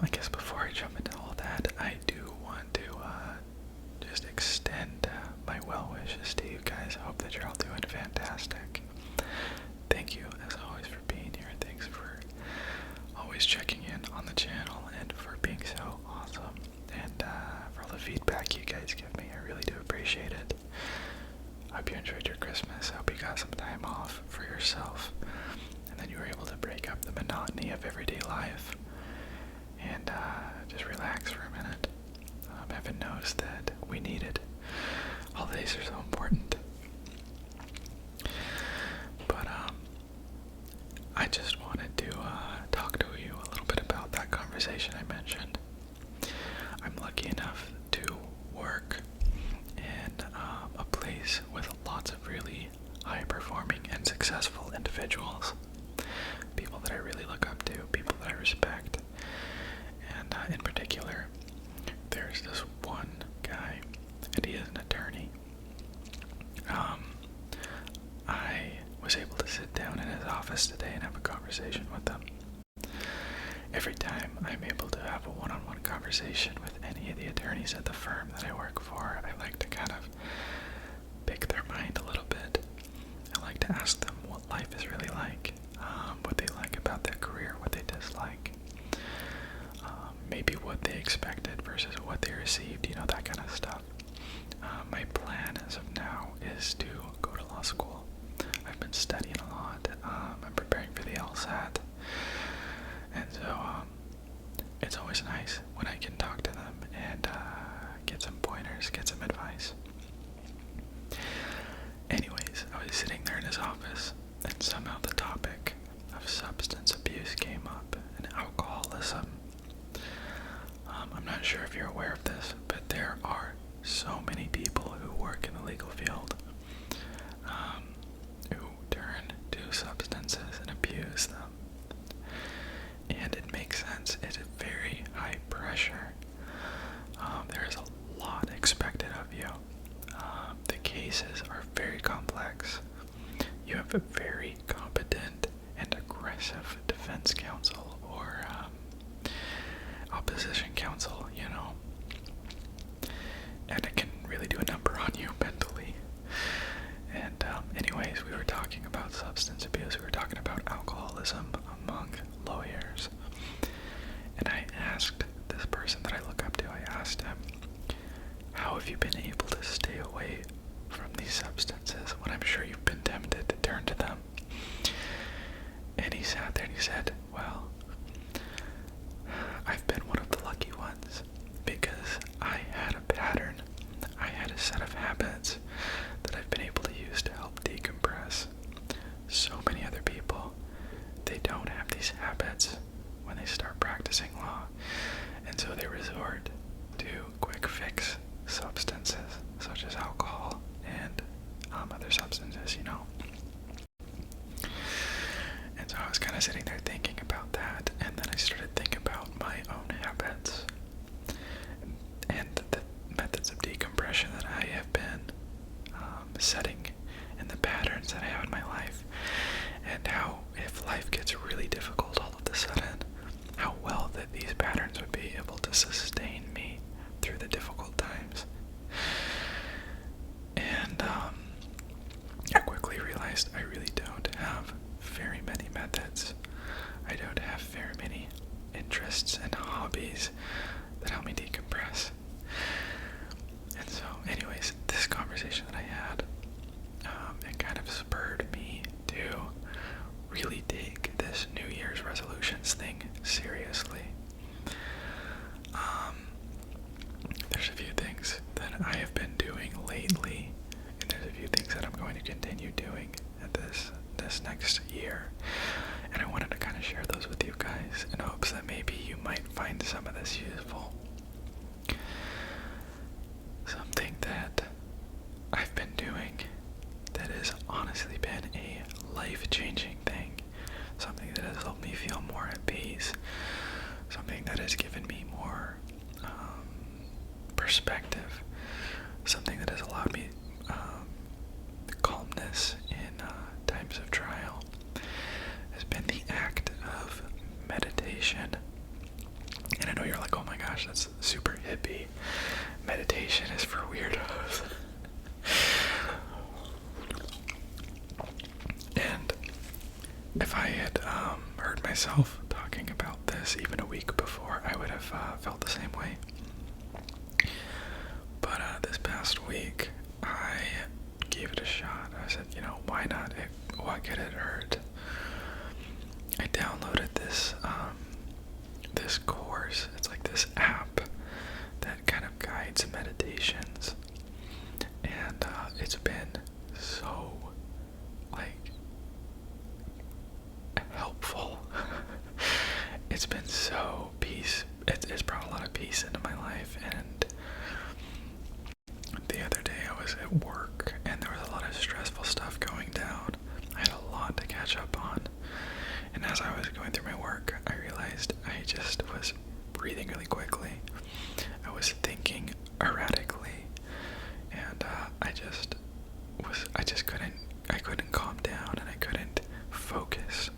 I guess before I jump into all that, I do want to just extend my well wishes to you guys. I hope that you're all doing fantastic. Thank you, as always, for being here. Thanks for always checking in on the channel and for being so awesome. And for all the feedback you guys give me, I really do appreciate it. I hope you enjoyed your Christmas. I hope you got some time off for yourself. And then you were able to break up the monotony of everyday life and just relax for a minute. Heaven knows that we need it. Holidays are so important. But I just wanted to talk to you a little bit about that conversation I mentioned. I'm lucky enough to work in a place with lots of really high-performing and successful individuals. People that I really look up to, people that I respect. And in particular, there's this one guy, and he is an attorney. I was able to sit down in his office today and have a conversation with him. Every time I'm able to have a one-on-one conversation with any of the attorneys at the firm that I work for, I like to kind of pick their mind a little bit. I like to ask them what life is really like, what they like about their career, what they dislike, maybe what they expected versus what they received, you know, that kind of stuff. My plan as of now is to go to law school. I've been studying a lot. I'm preparing for the LSAT. And so it's always nice when I can talk to them and get some pointers, get some advice. Anyways, I was sitting there in his office, and somehow the topic of substance abuse came up, and alcoholism. I'm not sure if you're aware of this, but there are so many people who work in the legal field who turn to substances and abuse them. And it makes sense. It's very high pressure. There is a lot expected of you. The cases are very complex. You have a very competent and aggressive defense counsel or opposition counsel, you know. And it can really do a number on you mentally. And anyways, we were talking about substance abuse. We were talking about alcoholism among lawyers. And I asked this person that I look up to, I asked him, how have you been able to stay away from these substances when I'm sure you've been tempted to turn to them? And he sat there and he said, well, I've been one of the lucky ones because I had a pattern. I had a set of habits that I've been able to use to help decompress. So many other people, they don't have these habits when they start practicing law, and so they resort to quick fix substances such as alcohol and other substances, you know. And so I was kind of sitting there thinking about that, and then I started thinking about my own habits and the methods of decompression that I have been setting and the patterns that I have in my life, and how if life gets really difficult all of a sudden, how well that these patterns would be able to sustain me through the difficult times. And I quickly realized I really don't have very many methods. I don't have very many interests and hobbies that help me decompress. And so anyways, this conversation that I had, it kind of spurred me to really take this New Year's resolutions thing seriously. There's a few things that I have been doing lately, and there's a few things that I'm going to continue doing at this next year, and I wanted to kind of share those with you guys in hopes that maybe you might find some of this useful. Something that I've been doing that has honestly been a life-changing thing, something that has helped me feel more at peace, something that has given me more perspective, something that has allowed me calmness in times of trial, has been the act of meditation. And in gosh, that's super hippie. Meditation is for weirdos. And if I had heard myself talking about this even a week before, I would have felt the same way. But this past week, I gave it a shot. I said, why not? What could it hurt? I downloaded this this course. It's like this app that kind of guides meditations, and it's been so helpful. It's been so it's brought a lot of peace into my life. And the other day I was at work and there was a lot of stressful stuff going down. I had a lot to catch up on, and as I was going through my work, I realized I just was breathing really quickly. I was thinking erratically, and I couldn't calm down, and I couldn't focus.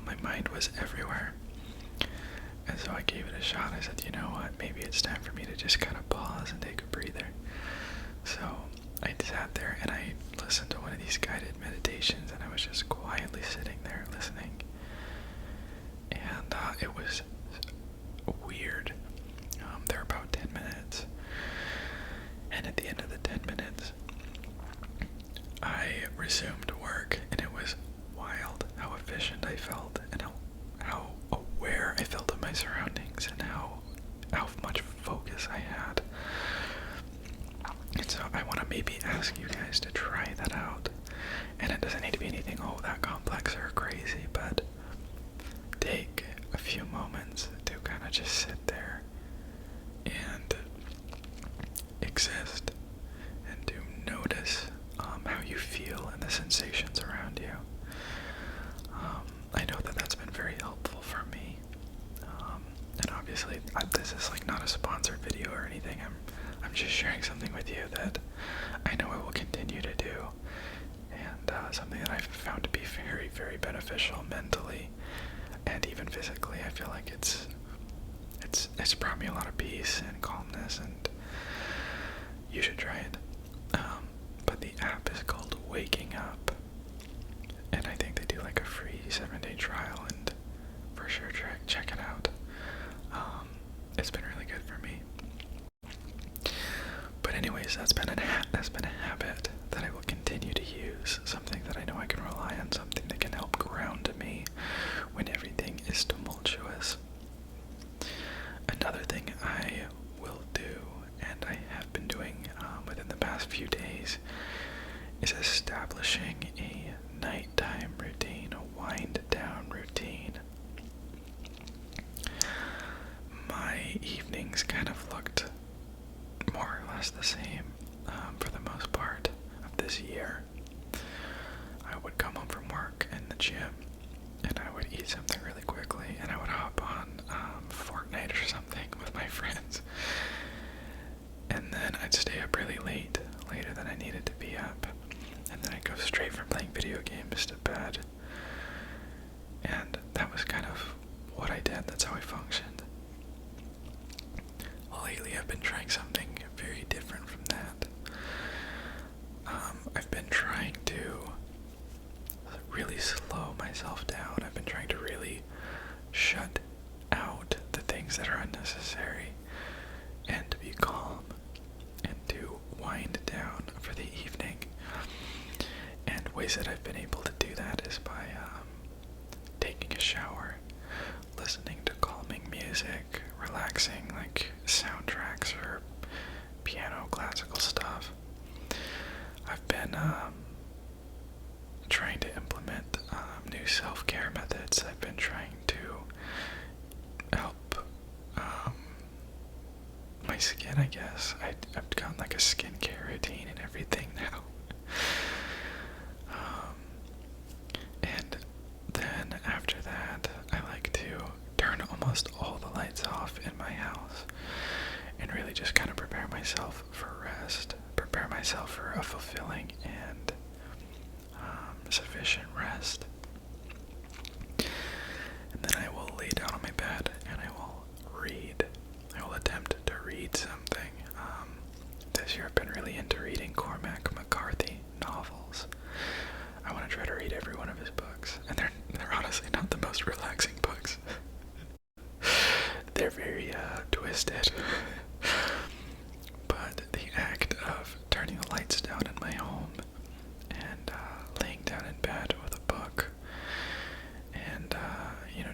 My mind was everywhere. And so I gave it a shot. I said, you know what, maybe it's time for me to just kind of pause and take a breather. So I sat there and I listened to one of these guided meditations, and I was just quietly sitting there listening. And it was weird. They were about 10 minutes. And at the end of the 10 minutes, I resumed work, and it was wild how efficient I felt, and how aware I felt of my surroundings, and how much focus I had. And so I want to maybe ask you guys to try that out. And it doesn't need to be anything that complex or crazy, but take a few moments to kind of just sit there and exist, and to notice how you feel and the sensations around you. I know that that's been very helpful for me. And obviously, this is like not a sponsored video or anything. I'm just sharing something with you that I know I will continue to do, and something that I've found to be very, very beneficial mentally and even physically. I feel like it's brought me a lot of peace and calmness, and you should try it. But the app is called Waking Up, and I think they do like a free 7-day trial, and for sure check it out. It's been really good for me. But anyways, that's been a habit that I will continue to use, something that I know I can rely on, something that can help ground me when everything is tumultuous. Another thing I will do, and I have been doing within the past few days, is establishing a nighttime routine, a wind-down routine. My evenings kind of looked more or less the same for the most part of this year. I would come home from work in the gym, and I would eat something really quickly, and I would hop on Fortnite or something with my friends. And then I'd stay up really late, later than I needed to be up. And then I'd go straight from playing video games to bed. And that was kind of what I did. That's how I functioned. Well, lately I've been trying something very different from that. I've been trying to really slow myself down. I've been trying to really shut out the things that are unnecessary, and to be calm, and to wind down for the evening. And ways that I've been able to do that is by taking a shower, listening to calming music, relaxing, like soundtracks or piano classical stuff. I've been trying to implement new self-care methods. I've been trying to help my skin, I guess. I've gotten like a skincare routine and everything now. And then after that, I like to turn almost all the lights off in my house and really just kind of prepare myself for rest, prepare myself for a fulfilling and sufficient rest. And then I will lay down on my bed and I will read. I twisted. But the act of turning the lights down in my home and laying down in bed with a book and,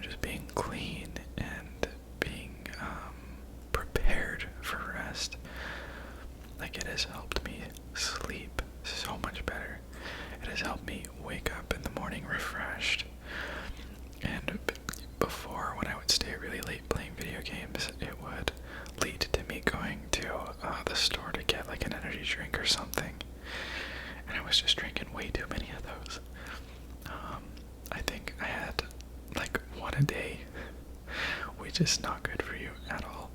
just being clean and being prepared for rest, like, it has helped me sleep so much better. It has helped me wake up in the morning refreshed. And before, when I would stay really late playing video games, it would lead to me going to the store to get like an energy drink or something. And I was just drinking way too many of those. I think I had like one a day, which is not good for you at all.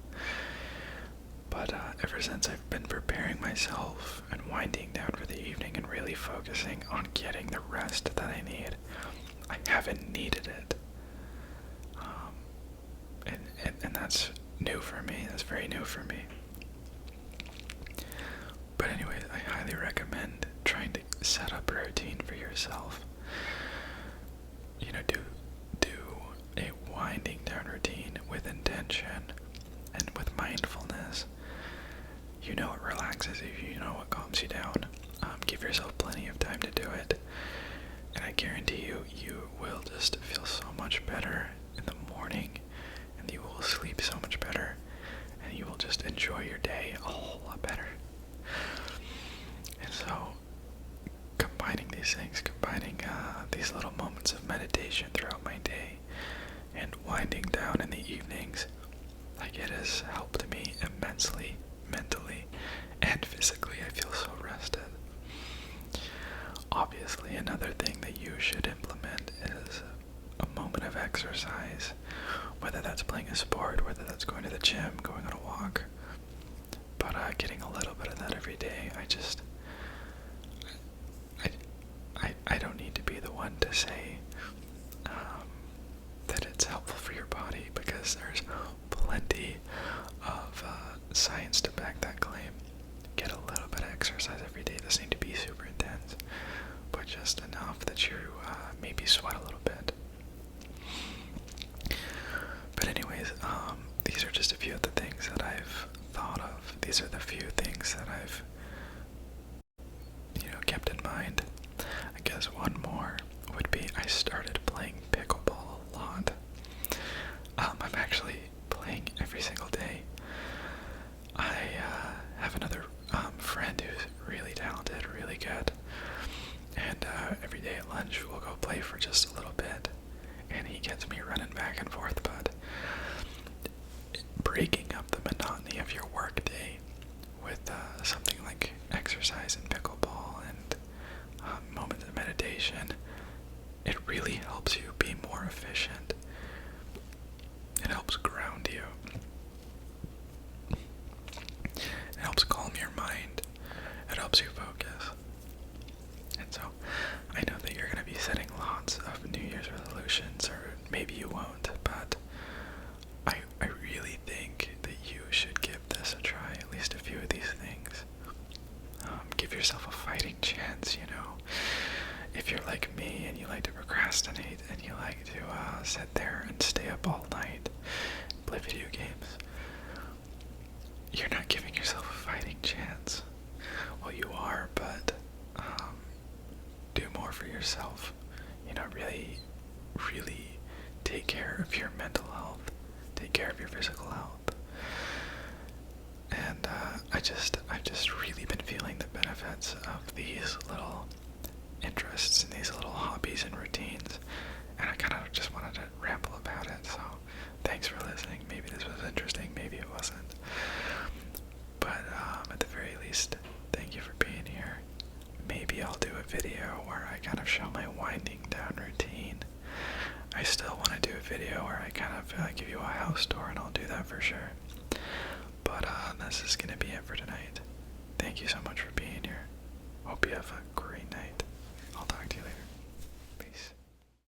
But ever since I've been preparing myself and winding down for the evening and really focusing on getting the rest that I need, I haven't needed it. And that's new for me. That's very new for me. But anyways, I highly recommend trying to set up a routine for yourself. Do a winding down routine with intention and with mindfulness. It relaxes you, you know what calms you down. Give yourself plenty of time to do it. And I guarantee you, you will just feel so much better in the morning, and you will sleep so much better, and you will just enjoy your day a whole lot better. And so, combining these things, these little moments of meditation throughout my day, and winding down in the evenings, like, it has helped me immensely, mentally and physically. I feel so rested. Obviously, another thing that you should implement is a moment of exercise, whether that's playing a sport, whether that's going to the gym, going on a walk. But getting a little bit of that every day, I don't need to be the one to say that it's helpful for your body, because there's plenty of science to back that claim. Get a little bit of exercise every day. It doesn't need to be super intense, but just enough that you maybe sweat a little bit. But anyways, these are just a few of the things that I've thought of. These are the few things that I've kept in mind. I guess one more would be I started playing pickleball a lot. I'm actually playing every single day. I have another friend who's really talented, really good, and every day at lunch we'll go play for just a little bit, and he gets me running back and forth. But breaking up the monotony of your work day with something like exercise and pickleball and moments of meditation, it really helps you be more efficient. It helps ground you. It helps calm your mind. It helps you focus. And so, I know that you're going to be setting lots of New Year's resolutions, or maybe you won't, but I really think that you should give this a try, at least a few of these things. Give yourself a fighting chance, If you're like me and you like to procrastinate and you like to sit there and stay up all night, play video games, you're not giving yourself a fighting chance. Well, you are, but do more for yourself. Really, really take care of your mental health. Take care of your physical health. And I've just really been feeling the benefits of these little interests and these little hobbies and routines. And I kind of just wanted to ramble about it. So thanks for listening. Maybe this was interesting. Maybe it wasn't. But at the very least, thank you for being here. Maybe I'll do a video where I kind of show my winding down routine. I still want to do a video where I kind of give you a house tour, and I'll do that for sure. But this is going to be it for tonight. Thank you so much for being here. Hope you have a